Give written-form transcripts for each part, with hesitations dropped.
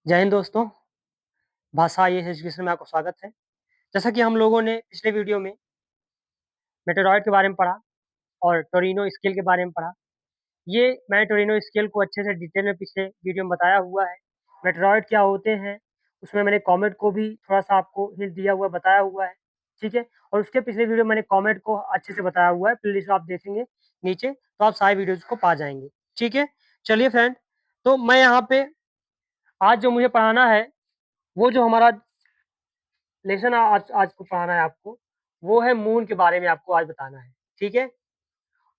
जय हिंद दोस्तों, भाषा ये एजुकेशन में आपका स्वागत है। जैसा कि हम लोगों ने पिछले वीडियो में मेटेरॉइड के बारे में पढ़ा और टोरिनो स्केल के बारे में पढ़ा। ये मैंने टोरिनो स्केल को अच्छे से डिटेल में पिछले वीडियो में बताया हुआ है। मेटेरॉइड क्या होते हैं, उसमें मैंने कॉमेट को भी थोड़ा-सा आपको हिंट दिया हुआ है, बताया हुआ है, ठीक है? और उसके पिछले वीडियो में मैंने कॉमेट को अच्छे से बताया हुआ है, प्लेलिस्ट आप देखेंगे नीचे, तो आप सारे वीडियोज़ को पा जाएँगे, ठीक है? चलिए फ्रेंड, तो मैं यहाँ पे आज जो मुझे पढ़ाना है, वो जो हमारा लेसन आज आज को पढ़ाना है आपको, वो है मून के बारे में आपको आज बताना है, ठीक है?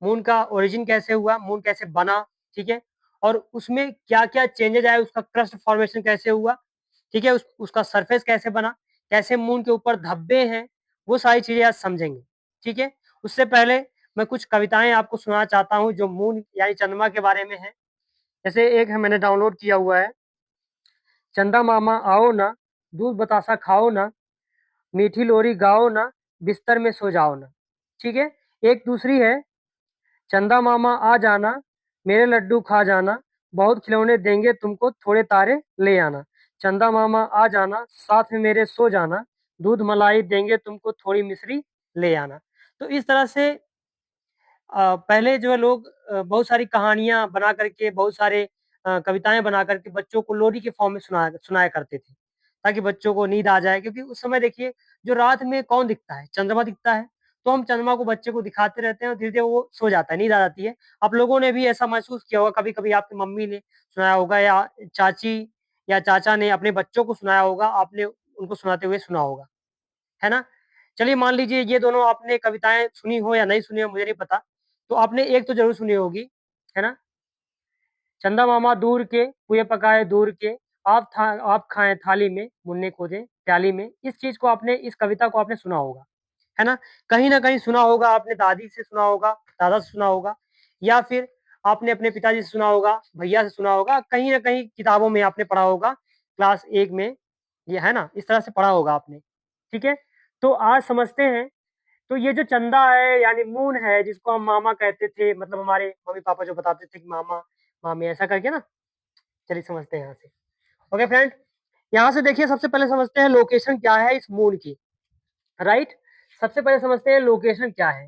मून का ओरिजिन कैसे हुआ, मून कैसे बना, ठीक है? और उसमें क्या-क्या चेंजेज़ आए, उसका क्रस्ट फॉर्मेशन कैसे हुआ, ठीक है? उसका सरफेस कैसे बना, कैसे मून के ऊपर धब्बे हैं, वो सारी चीज़ें आज समझेंगे, ठीक है? उससे पहले मैं कुछ कविताएँ आपको सुनाना चाहता हूँ जो मून यानी चंद्रमा के बारे में हैं। जैसे एक है मैंने डाउनलोड किया हुआ है, चंदा मामा आओ ना, दूध बतासा खाओ ना, मीठी लोरी गाओ ना, बिस्तर में सो जाओ ना, ठीक है? एक दूसरी है, चंदा मामा आ जाना, मेरे लड्डू खा जाना, बहुत खिलौने देंगे तुमको, थोड़े तारे ले आना। चंदा मामा आ जाना, साथ में मेरे सो जाना, दूध मलाई देंगे तुमको, थोड़ी मिश्री ले आना। तो इस तरह से पहले जो है लोग बहुत सारी कहानियाँ बना कर के, बहुत सारे कविताएँ बना कर के बच्चों को लोरी के फॉर्म में सुनाया सुनाया करते थे, ताकि बच्चों को नींद आ जाए क्योंकि उस समय देखिए जो रात में कौन दिखता है? चंद्रमा दिखता है, तो हम चंद्रमा को बच्चे को दिखाते रहते हैं और धीरे-धीरे वो सो जाता है, नींद आ जाती है। आप लोगों ने भी ऐसा महसूस किया होगा, कभी-कभी आपकी मम्मी ने सुनाया होगा या चाची या चाचा ने अपने बच्चों को सुनाया होगा, आपने उनको सुनाते हुए सुना होगा, है ना? चलिए मान लीजिए ये दोनों आपने कविताएँ सुनी हो या नहीं सुनी हो मुझे नहीं पता, तो आपने एक तो ज़रूर सुनी होगी, है ना? चंदा मामा दूर के, पुए पकाए दूर के, आप खाएँ थाली में, मुन्ने खोजे प्याली में। इस चीज़ को आपने इस कविता को आपने सुना होगा, है ना? कहीं न कहीं सुना होगा, आपने दादी से सुना होगा, दादा से सुना होगा या फिर आपने अपने पिताजी से सुना होगा, भैया से सुना होगा, कहीं न कहीं किताबों में आपने पढ़ा होगा, क्लास 1 में, ये है ना? इस तरह से पढ़ा होगा आपने, ठीक है? तो आज समझते हैं तो ये जो चंदा है यानी मून है जिसको हम मामा कहते थे मतलब हमारे मम्मी-पापा जो बताते थे कि मामा, मामी ऐसा करके ना, चलिए समझते हैं यहाँ से। ओके फ्रेंड, यहाँ से देखिए सबसे पहले समझते हैं लोकेशन क्या है इस मून की, राइट? सबसे पहले समझते हैं लोकेशन क्या है।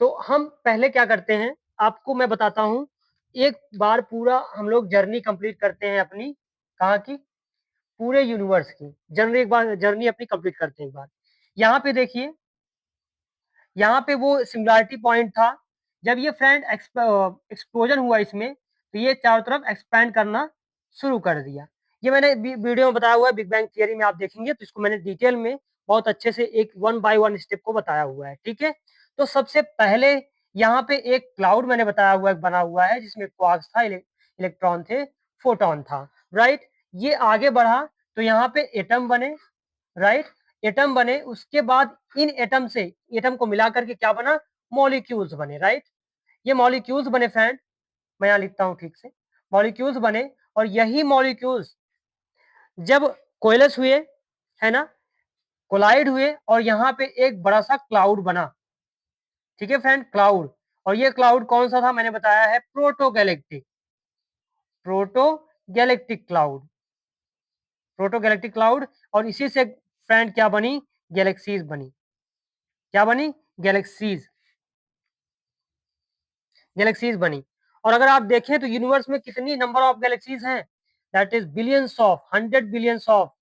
तो हम पहले क्या करते हैं, आपको मैं बताता हूँ, एक बार पूरा हम लोग जर्नी कंप्लीट करते हैं अपनी, कहाँ की? पूरे यूनिवर्स की। जर्नी अपनी कंप्लीट करते हैं एक बार। यहाँ पे देखिए यहाँ पे वो सिंगुलैरिटी पॉइंट था, जब ये फ्रेंड एक्सप्लोजन हुआ इसमें, तो ये चारों तरफ एक्सपैंड करना शुरू कर दिया। ये मैंने वीडियो में बताया हुआ है, बिग बैंग थियरी में आप देखेंगे तो इसको मैंने डिटेल में बहुत अच्छे से एक वन बाय वन स्टेप को बताया हुआ है, ठीक है? तो सबसे पहले यहाँ पे एक क्लाउड मैंने बताया हुआ है, बना हुआ है जिसमें क्वार्क्स था, इलेक्ट्रॉन थे, फोटॉन था, राइट? ये आगे बढ़ा तो यहाँ पे एटम बने, राइट? एटम बने, उसके बाद इन एटम से एटम को मिला करके क्या बना? मॉलिक्यूल्स बने, राइट? ये मॉलिक्यूल्स बने फ्रेंड, मैं यहाँ लिखता हूँ ठीक से, मॉलिक्यूल्स बने और यही मॉलिक्यूल्स जब कोएलेस हुए, है ना? कोलाइड हुए और यहाँ पे एक बड़ा-सा क्लाउड बना, ठीक है फ्रेंड? क्लाउड और ये क्लाउड कौन-सा था? मैंने बताया है proto galactic cloud, proto galactic cloud और इसी से फ्रेंड क्या बनी? गैलेक्सीज़ बनी। क्या बनी? गैलेक्सीज़। गैलेक्सीज बनी और अगर आप देखें तो यूनिवर्स में कितनी नंबर ऑफ गैलेक्सीज हैं? That is billions of, 100 billions of,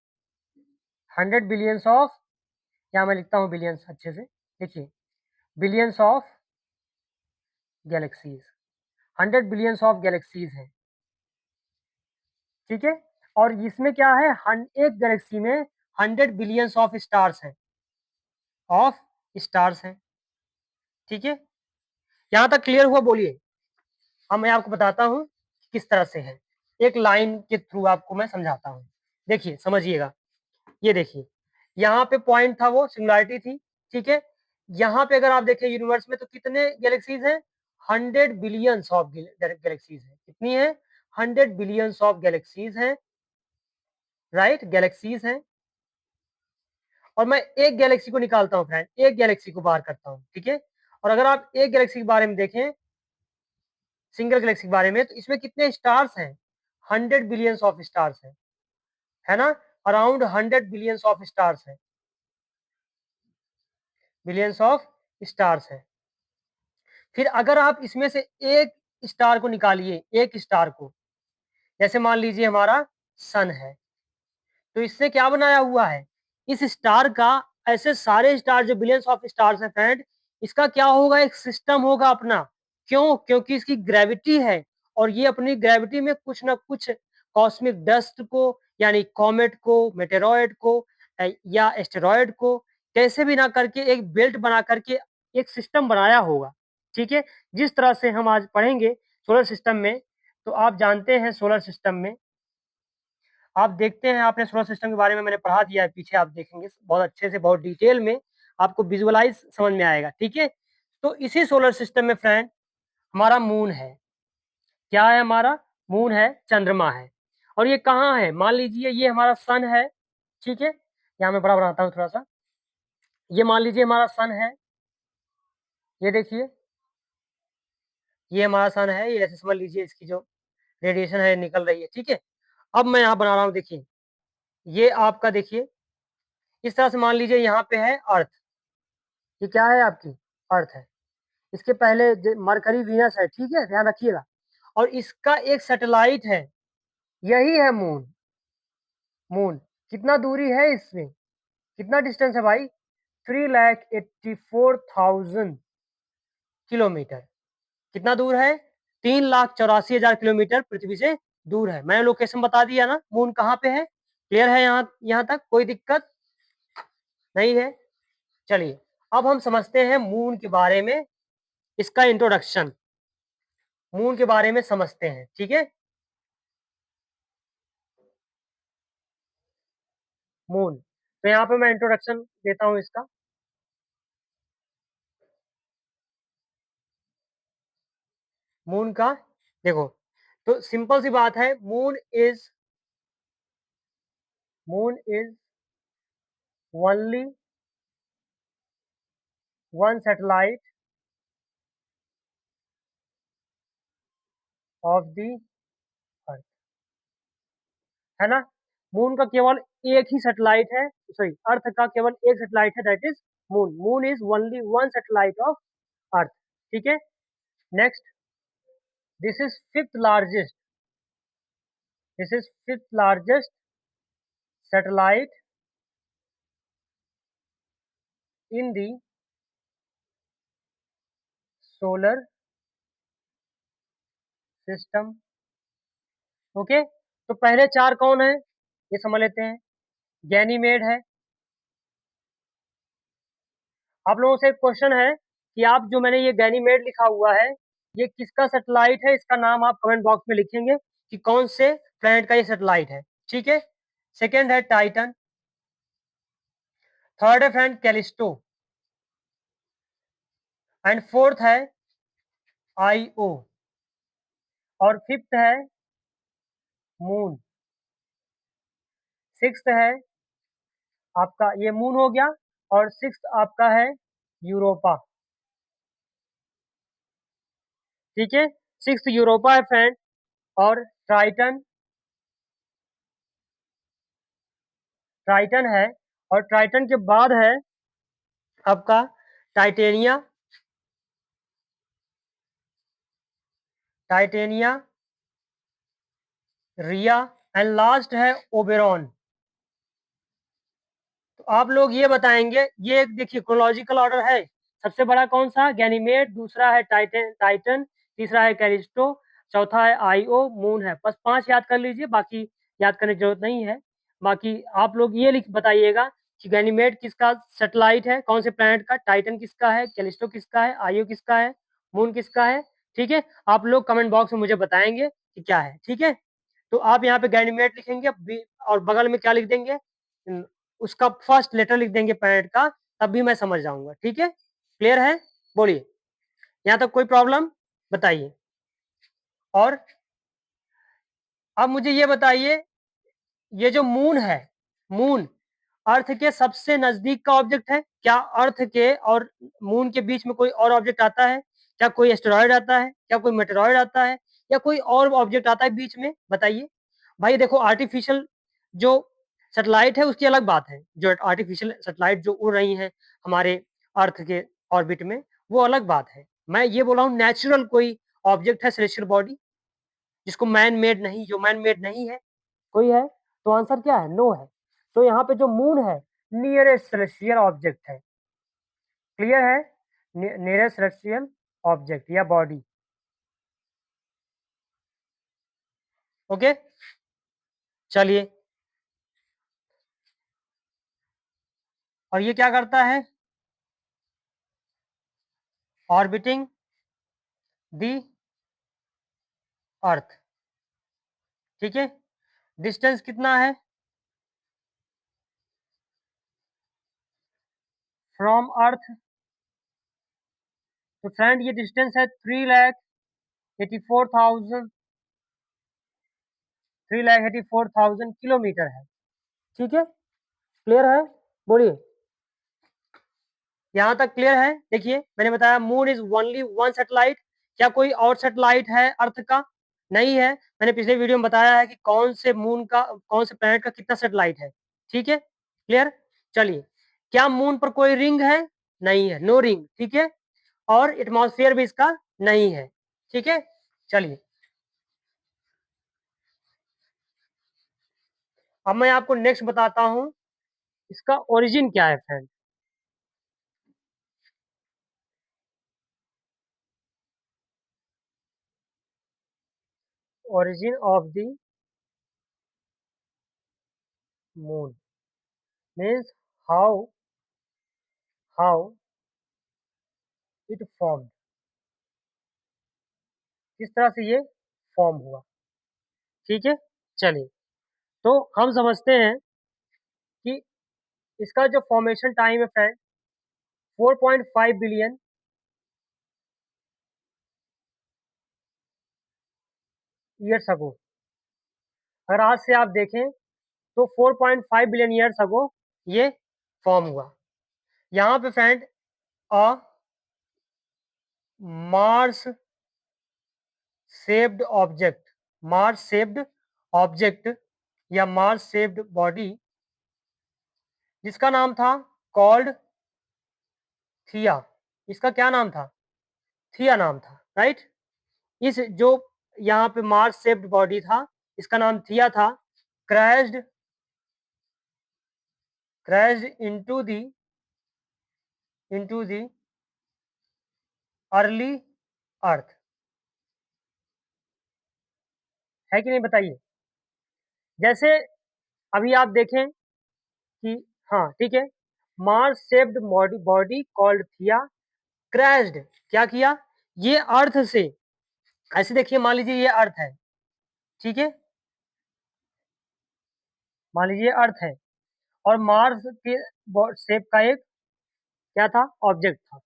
यहाँ मैं लिखता हूँ बिलियंस अच्छे से, देखिए billions of galaxies, 100 billions of galaxies हैं, ठीक है? और इसमें क्या है, एक गैलेक्सी में 100 बिलियंस ऑफ स्टार्स हैं, ऑफ स्टार्स हैं, ठीक है? यहाँ तक क्लियर हुआ? बोलिए। अब मैं आपको बताता हूँ किस तरह से है, एक लाइन के थ्रू आपको मैं समझाता हूँ, देखिए समझिएगा। ये देखिए, यहाँ पे पॉइंट था वो सिंगुलैरिटी थी, ठीक है? यहाँ पे अगर आप देखें यूनिवर्स में तो कितने गैलेक्सीज़ हैं? 100 बिलियंस ऑफ गैलेक्सीज़ हैं। कितनी है? 100 बिलियंस ऑफ गैलेक्सीज़ हैं, राइट? गैलेक्सीज़ हैं और मैं एक गैलेक्सी को निकालता हूँ फ्रेंड, एक गैलेक्सी को बाहर करता हूँ, ठीक है? और अगर आप एक गैलेक्सी के बारे में देखें, सिंगल गैलेक्सी के बारे में, तो इसमें कितने स्टार्स हैं? 100 बिलियंस ऑफ स्टार्स है ना? अराउंड 100 बिलियंस ऑफ स्टार्स है, बिलियंस ऑफ स्टार्स है। फिर अगर आप इसमें से एक स्टार को निकालिए, एक स्टार को, जैसे मान लीजिए हमारा सन है, तो इससे क्या बनाया हुआ है? इस स्टार का, ऐसे सारे स्टार जो बिलियंस ऑफ स्टार्स हैं फ्रेंड, इसका क्या होगा? एक सिस्टम होगा अपना। क्यों? क्योंकि इसकी ग्रेविटी है और ये अपनी ग्रेविटी में कुछ ना कुछ कॉस्मिक डस्ट को, यानी कॉमेट को, मेटेरॉयड को या एस्टेरॉयड को कैसे भी ना करके एक बेल्ट बना करके एक सिस्टम बनाया होगा। ठीक है? जिस तरह से हम आज पढ़ेंगे सोलर सिस्टम में, तो आप जानते हैं सोलर सिस्टम में आप देखते हैं, आपने सोलर सिस्टम के बारे में मैंने पढ़ा दिया है, पीछे आप देखेंगे बहुत अच्छे से, बहुत डिटेल में आपको विजुअलाइज समझ में आएगा। ठीक है? तो इसी सोलर सिस्टम में फ्रेंड हमारा मून है। क्या है हमारा? मून है, चंद्रमा है। और ये कहाँ है? मान लीजिए ये हमारा सन है। ठीक है? यहाँ मैं बड़ा बनाता हूँ थोड़ा सा। ये मान लीजिए हमारा सन है, ये देखिए, ये हमारा सन है, ये ऐसे समझ लीजिए, इसकी जो रेडिएशन है निकल रही है। ठीक है? अब मैं यहाँ बना रहा हूँ, देखिए, ये आपका देखिए, इस तरह से मान लीजिए यहाँ पे है अर्थ। ये क्या है? आपकी अर्थ है। इसके पहले मरकरी, वीनस है। ठीक है? ध्यान रखिएगा। और इसका एक सैटेलाइट है, यही है मून। मून कितना दूरी है इसमें? कितना डिस्टेंस है भाई? 3,84,000 किलोमीटर। कितना दूर है? 3,84,000 किलोमीटर पृथ्वी से दूर है। मैंने लोकेशन बता दिया ना, मून कहाँ पे है? क्लियर है? यहाँ तक कोई दिक्कत नहीं है? चलिए, अब हम समझते हैं मून के बारे में, इसका इंट्रोडक्शन, मून के बारे में समझते हैं। ठीक है? मून, तो यहाँ पे मैं इंट्रोडक्शन देता हूँ इसका। मून का देखो, तो सिंपल सी बात है, moon is only one satellite of the earth, है ना? मून का केवल एक ही सैटेलाइट है, सॉरी, अर्थ का केवल एक सैटेलाइट है, that is moon. Moon is only one satellite of earth. ठीक है? Next, this is fifth largest, this is fifth largest satellite in the solar system. Okay? तो पहले चार कौन है, ये समझ लेते हैं। गैनीमेड है। आप लोगों से एक क्वेश्चन है कि आप जो मैंने ये गैनीमेड लिखा हुआ है, ये किसका सैटेलाइट है? इसका नाम आप कमेंट बॉक्स में लिखेंगे कि कौन से प्लैनेट का ये सैटेलाइट है। ठीक है? सेकेंड है टाइटन, थर्ड है फ्रेंड कैलिस्टो, एंड फोर्थ है आईओ, और फिफ्थ है मून, सिक्स्थ है आपका, ये मून हो गया, और सिक्स्थ आपका है यूरोपा। ठीक है? सिक्स्थ यूरोपा है फ्रेंड। और ट्राइटन, ट्राइटन है, और ट्राइटन के बाद है आपका Titania, Titania, Rhea, and last है ओबेरॉन। तो आप लोग ये बताएंगे, ये देखिए क्रोनोलॉजिकल ऑर्डर है। सबसे बड़ा कौन सा? गैनीमेड, दूसरा है टाइटन, तीसरा है कैलिस्टो, चौथा है आईओ, मून है। बस 5 याद कर लीजिए, बाकी याद करने की जरूरत नहीं है। बाकी आप लोग ये लिख बताइएगा कि गैनीमेड किसका सैटेलाइट है, कौन से प्लैनेट का, टाइटन किसका है, कैलिस्टो किसका है, आईओ किसका है, मून किसका है। ठीक है? आप लोग कमेंट बॉक्स में मुझे बताएंगे कि क्या है। ठीक है? तो आप यहाँ पे गैनीमेड लिखेंगे, और बगल में क्या लिख देंगे? उसका फर्स्ट लेटर लिख देंगे प्लैनेट का, तब भी मैं समझ जाऊंगा। ठीक है? क्लियर है? बोलिए, यहाँ तक कोई प्रॉब्लम बताइए। और अब मुझे ये बताइए, ये जो मून है, मून अर्थ के सबसे नजदीक का ऑब्जेक्ट है क्या? अर्थ के और मून के बीच में कोई और ऑब्जेक्ट आता है क्या? कोई एस्टेरॉयड आता है क्या? कोई मेटेरॉयड आता है या कोई और ऑब्जेक्ट आता है बीच में? बताइए। भाई देखो, आर्टिफिशियल जो सैटेलाइट है उसकी अलग बात है। जो आर्टिफिशियल सैटेलाइट जो उड़ रही हैं हमारे अर्थ के ऑर्बिट में, वो अलग बात है। मैं ये बोल रहा हूँ नेचुरल कोई ऑब्जेक्ट है सेलेस्टियल बॉडी, जिसको मैन मेड नहीं, जो मैन मेड नहीं है, कोई है? तो आंसर क्या है? नो है। तो यहाँ पे जो मून है, नियरेस्ट सेलेस्टियल ऑब्जेक्ट है। क्लियर है? नियरेस्ट सेलेस्टियल ऑब्जेक्ट या बॉडी। ओके, चलिए। और ये क्या करता है? ऑर्बिटिंग दी अर्थ। ठीक है, डिस्टेंस कितना है फ्रॉम अर्थ? तो फ्रेंड ये डिस्टेंस है 3,84,000 किलोमीटर है। ठीक है, क्लियर है? बोलिए, यहां तक क्लियर है? देखिए, मैंने बताया moon is only one satellite. क्या कोई और सैटेलाइट है अर्थ का? नहीं है। मैंने पिछले वीडियो में बताया है कि कौन से मून का, कौन से प्लैनेट का कितना सैटेलाइट है। ठीक है, क्लियर? चलिए, क्या मून पर कोई रिंग है? नहीं है, नो रिंग। ठीक है, और एटमॉस्फेयर भी इसका नहीं है। ठीक है, चलिए। अब मैं आपको नेक्स्ट बताता हूं इसका ओरिजिन क्या है friend. Origin of the moon means how how it form, किस तरह से ये फॉर्म हुआ। ठीक है, चलिए। तो हम समझते हैं कि इसका जो फॉर्मेशन टाइम है फ्रेंड, 4.5 बिलियन ईयर्स अगो। अगर आज से आप देखें तो 4.5 बिलियन ईयर्स अगो ये फॉर्म हुआ। यहाँ पे friend a Mars shaped object, Mars shaped object या मार्स शेप्ड बॉडी, जिसका नाम था कॉल्ड थिया। इसका क्या नाम था? थिया नाम था, राइट? इस जो यहाँ पे मार्स शेप्ड बॉडी था, इसका नाम थिया था। Crashed crashed into the early अर्थ। है कि नहीं, बताइए? जैसे अभी आप देखें कि, हाँ ठीक है, Mars shaped body body called थिया क्रैश्ड, क्या किया? ये अर्थ से, ऐसे देखिए, मान लीजिए ये अर्थ है। ठीक है, मान लीजिए अर्थ है और मार्स के शेप का एक क्या था? ऑब्जेक्ट था,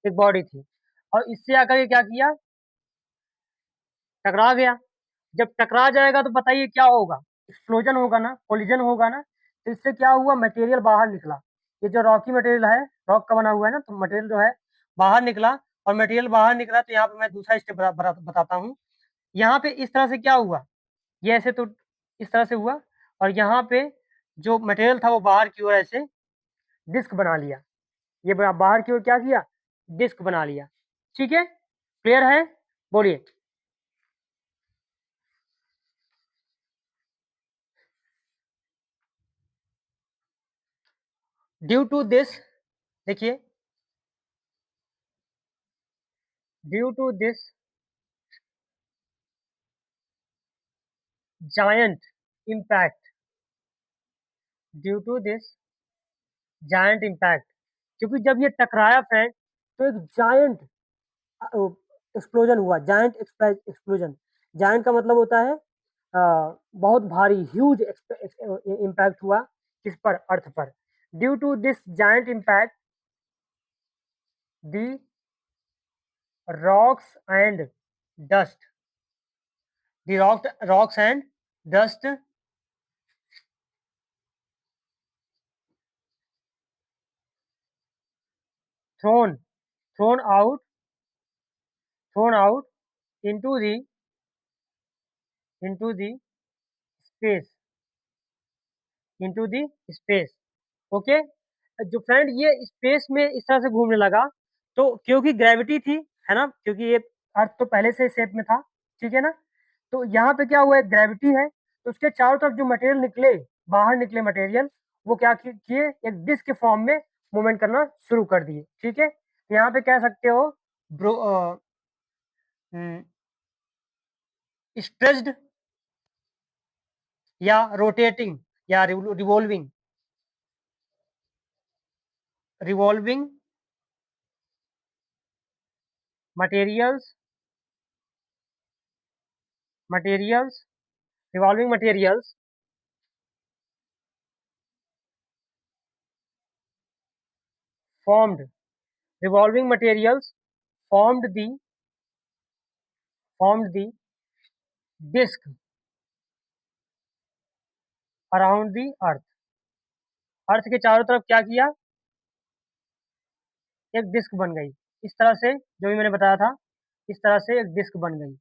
एक बॉडी थी। और इससे आकर के क्या किया? टकरा गया। जब टकरा जाएगा तो बताइए क्या होगा? एक्सप्लोजन होगा ना, कोलिजन होगा ना। तो इससे क्या हुआ? मटेरियल बाहर निकला। ये जो रॉकी मटेरियल है, रॉक का बना हुआ है ना, तो मटेरियल जो है बाहर निकला। और मटेरियल बाहर निकला तो यहाँ पे मैं दूसरा स्टेप बताता हूँ। यहाँ पे इस तरह से क्या हुआ? ये ऐसे तो इस तरह से हुआ, और यहाँ पे जो मटेरियल था वो बाहर की ओर ऐसे डिस्क बना लिया। ये बाहर की ओर क्या किया? डिस्क बना लिया। ठीक है, क्लियर है? बोलिए। ड्यू टू दिस, देखिए, due to this giant impact, due to this giant impact, क्योंकि जब ये टकराया फ्रेंड, तो एक जायंट एक्सप्लोजन हुआ। जायंट एक्सप्लोजन, जायंट का मतलब होता है बहुत भारी, ह्यूज इम्पैक्ट हुआ। किस पर? अर्थ पर। Due to this giant impact the rocks and dust, the rocks and dust thrown thrown out thrown out into the into the space, into the space. Okay, जो फ्रेंड ये space में इस तरह से घूमने लगा, तो क्योंकि ग्रेविटी थी, है ना, क्योंकि ये अर्थ तो पहले से शेप में था, ठीक है ना, तो यहाँ पे क्या हुआ, ग्रेविटी है, तो उसके चारों तरफ जो मटेरियल निकले, बाहर निकले मटेरियल, वो क्या किए, एक डिस्क के फॉर्म में मूवमेंट करना शुरू कर दिए, ठीक है। यहाँ पे कह सकते हो ब्रो स्ट्रेच्ड या रोटेटिंग या revolving, revolving materials, materials, revolving materials formed, revolving materials formed the disk around the earth, अर्थ के चारों तरफ क्या किया, एक डिस्क बन गई, इस तरह से जो भी मैंने बताया था, इस तरह से एक डिस्क बन गई,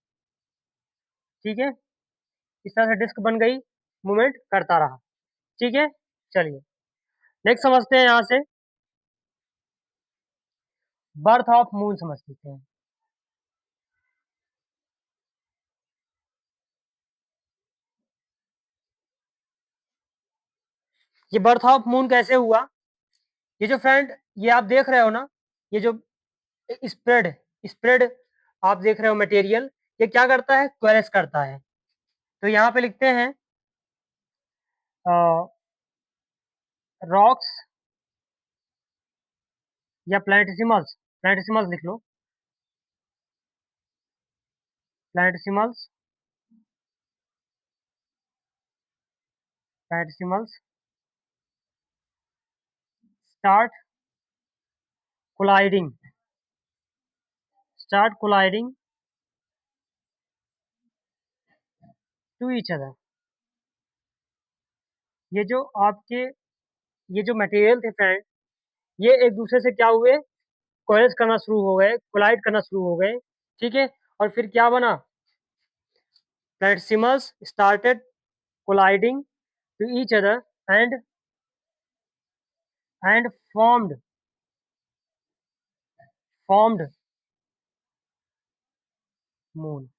ठीक है, इस तरह से डिस्क बन गई, मूवमेंट करता रहा, ठीक है। चलिए नेक्स्ट समझते हैं, यहाँ से बर्थ ऑफ मून समझ लेते हैं। ये बर्थ ऑफ मून कैसे हुआ, ये जो फ्रेंड ये आप देख रहे हो ना, ये जो स्प्रेड स्प्रेड आप देख रहे हो मटेरियल, ये क्या करता है, क्वेरेस करता है। तो यहाँ पे लिखते हैं रॉक्स या प्लैनेटिसिमल्स, प्लैनेटिसिमल्स लिख लो, planetesimals, planetesimals start colliding, start colliding to each other. ये जो आपके ये जो मटेरियल थे फ्रेंड, ये एक दूसरे से क्या हुए, कोलेज करना शुरू हो गए, कोलाइड करना शुरू हो गए, ठीक है। और फिर क्या बना, planetesimals started colliding to each other and and formed moon,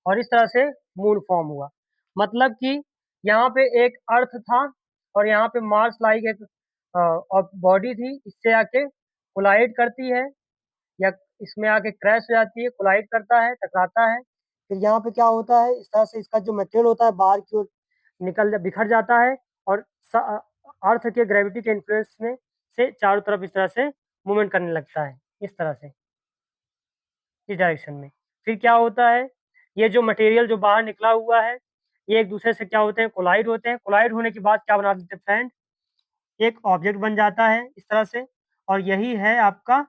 और इस तरह से मून फॉर्म हुआ। मतलब कि यहाँ पे एक अर्थ था, और यहाँ पे मार्स लाइक एक और बॉडी थी, इससे आके कोलाइड करती है, या इसमें आके क्रैश हो जाती है, कोलाइड करता है, टकराता है, फिर यहाँ पे क्या होता है, इस तरह से इसका जो मटेरियल होता है बाहर की ओर बिखर जाता है, और अर्थ के ग्रेविटी के इन्फ्लुएंस में से चारों तरफ इस तरह से मूवमेंट करने लगता है, इस तरह से, इस डायरेक्शन में। फिर क्या होता है, ये जो मटेरियल जो बाहर निकला हुआ है, ये एक दूसरे से क्या होते हैं, कोलाइड होते हैं, कोलाइड होने के बाद क्या बना देते हैं फ्रेंड, एक ऑब्जेक्ट बन जाता है इस तरह से, और यही है आपका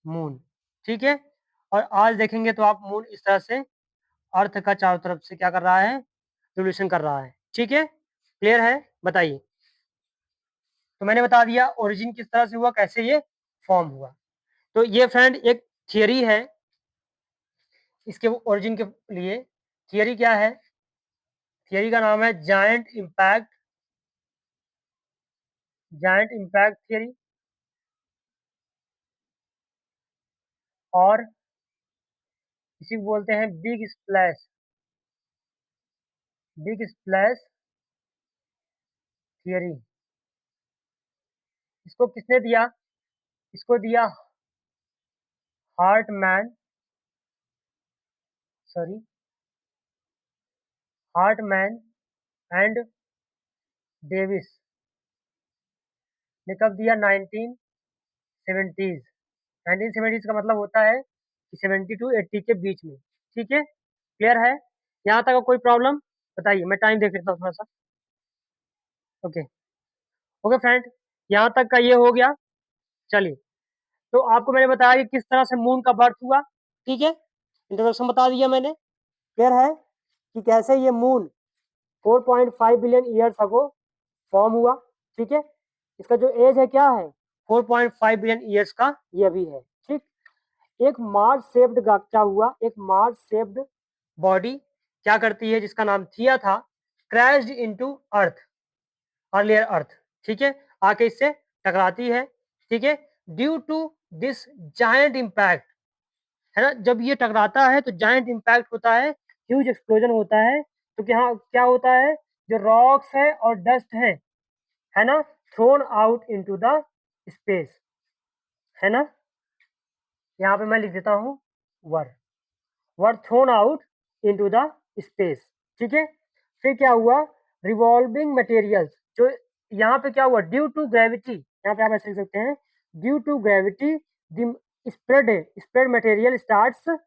मून, ठीक है। और आज देखेंगे तो आप मून इस तरह से अर्थ का चारों तरफ से क्या कर रहा है, रिवोल्यूशन कर रहा है, ठीक है, क्लियर है, बताइए। तो मैंने बता दिया ओरिजिन किस तरह से हुआ, कैसे ये फॉर्म हुआ। तो ये फ्रेंड एक थियरी है, इसके ओरिजिन के लिए थियरी क्या है, थियरी का नाम है जायंट इम्पैक्ट थियरी, और इसी को बोलते हैं बिग स्प्लैश थियरी। इसको किसने दिया, इसको दिया Hartmann, sorry, Hartmann and Davis ने कब दिया, 1970s। 1970s का मतलब होता है कि 70 टू 80 के बीच में, ठीक है, क्लियर है। यहाँ तक का कोई प्रॉब्लम, बताइए, मैं टाइम देख लेता हूँ थोड़ा सा। ओके, ओके फ्रेंड, यहाँ तक का ये हो गया। चलिए, तो आपको मैंने बताया कि किस तरह से मून का बर्थ हुआ, ठीक है, इंट्रोडक्शन बता दिया मैंने, क्लियर है कि कैसे ये moon 4.5 billion years ago form हुआ, ठीक है। इसका जो एज है क्या है, 4.5 बिलियन ईयर्स का ये भी है, ठीक। एक मार्स शेप्ड क्या हुआ, एक मार्स शेप्ड बॉडी क्या करती है, जिसका नाम थिया था, crashed into earth, earlier earth, ठीक है, आके इससे टकराती है, ठीक है, ड्यू टू दिस जायंट इम्पैक्ट, है ना, जब ये टकराता है तो जायंट इम्पैक्ट होता है, ह्यूज एक्सप्लोजन होता है, तो क्या होता है, जो रॉक्स है और डस्ट है ना, thrown out into the space, है ना, यहाँ पे मैं लिख देता हूँ were were thrown out into the space, ठीक है। फिर क्या हुआ, रिवॉल्विंग मटेरियल्स, जो यहाँ पे क्या हुआ, ड्यू टू ग्रेविटी, यहाँ पे आप ऐसे लिख सकते हैं, due to gravity the spread material starts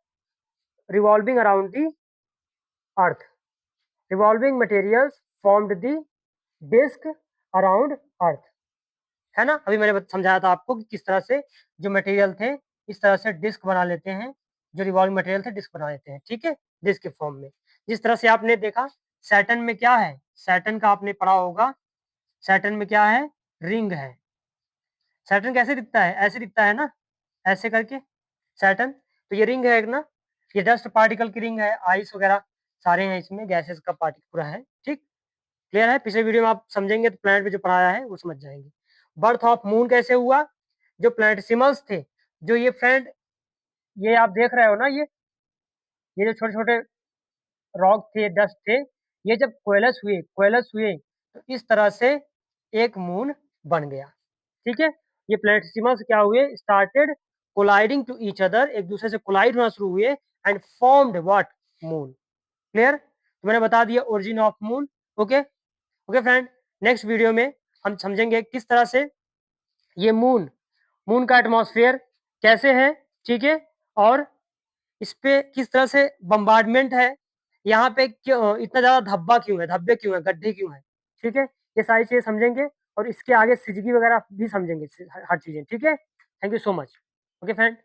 revolving around the earth, revolving materials formed the disc around earth, है ना। अभी मैंने समझाया था आपको कि किस तरह से जो मटेरियल थे इस तरह से डिस्क बना लेते हैं, जो रिवॉल्विंग मटेरियल थे डिस्क बना लेते हैं, ठीक है, डिस्क के फॉर्म में। जिस तरह से आपने देखा सैटर्न में क्या है, सैटर्न का आपने पढ़ा होगा, सैटर्न में क्या है, रिंग है। सैटर्न कैसे दिखता है, ऐसे दिखता है ना, ऐसे करके सैटर्न, तो ये रिंग है एक ना, ये डस्ट पार्टिकल की रिंग है, आइस वगैरह सारे हैं इसमें, गैसेस का पार्टिकल पूरा है, ठीक, क्लियर है। पिछले वीडियो में आप समझेंगे तो प्लैनेट में जो पढ़ाया है वो समझ जाएंगे। बर्थ ऑफ मून कैसे हुआ, जो प्लैनेटिसिमल्स थे, जो ये फ्रेंड, ये आप देख रहे हो ना, ये जो छोटे छोटे रॉक थे, डस्ट थे, ये जब कोएलस हुए तो इस तरह से एक मून बन गया, ठीक है। ये प्लैनेटिसिमल्स क्या हुए, started colliding to each other, एक दूसरे से कोलाइड होना शुरू हुए, and formed what, moon, clear. तो मैंने बता दिया origin of moon, okay. Okay friend, next video में हम समझेंगे किस तरह से ये मून का एटमॉस्फेयर कैसे है, ठीक है, और इस पे किस तरह से बम्बार्डमेंट है, यहाँ पे क्यों इतना ज़्यादा धब्बा क्यों है, धब्बे क्यों है, गड्ढे क्यों है, ठीक है, ये सारी चीज़ें समझेंगे और इसके आगे सिजगी वगैरह भी समझेंगे, हर चीज़ें, ठीक है। Thank you so much, okay friend.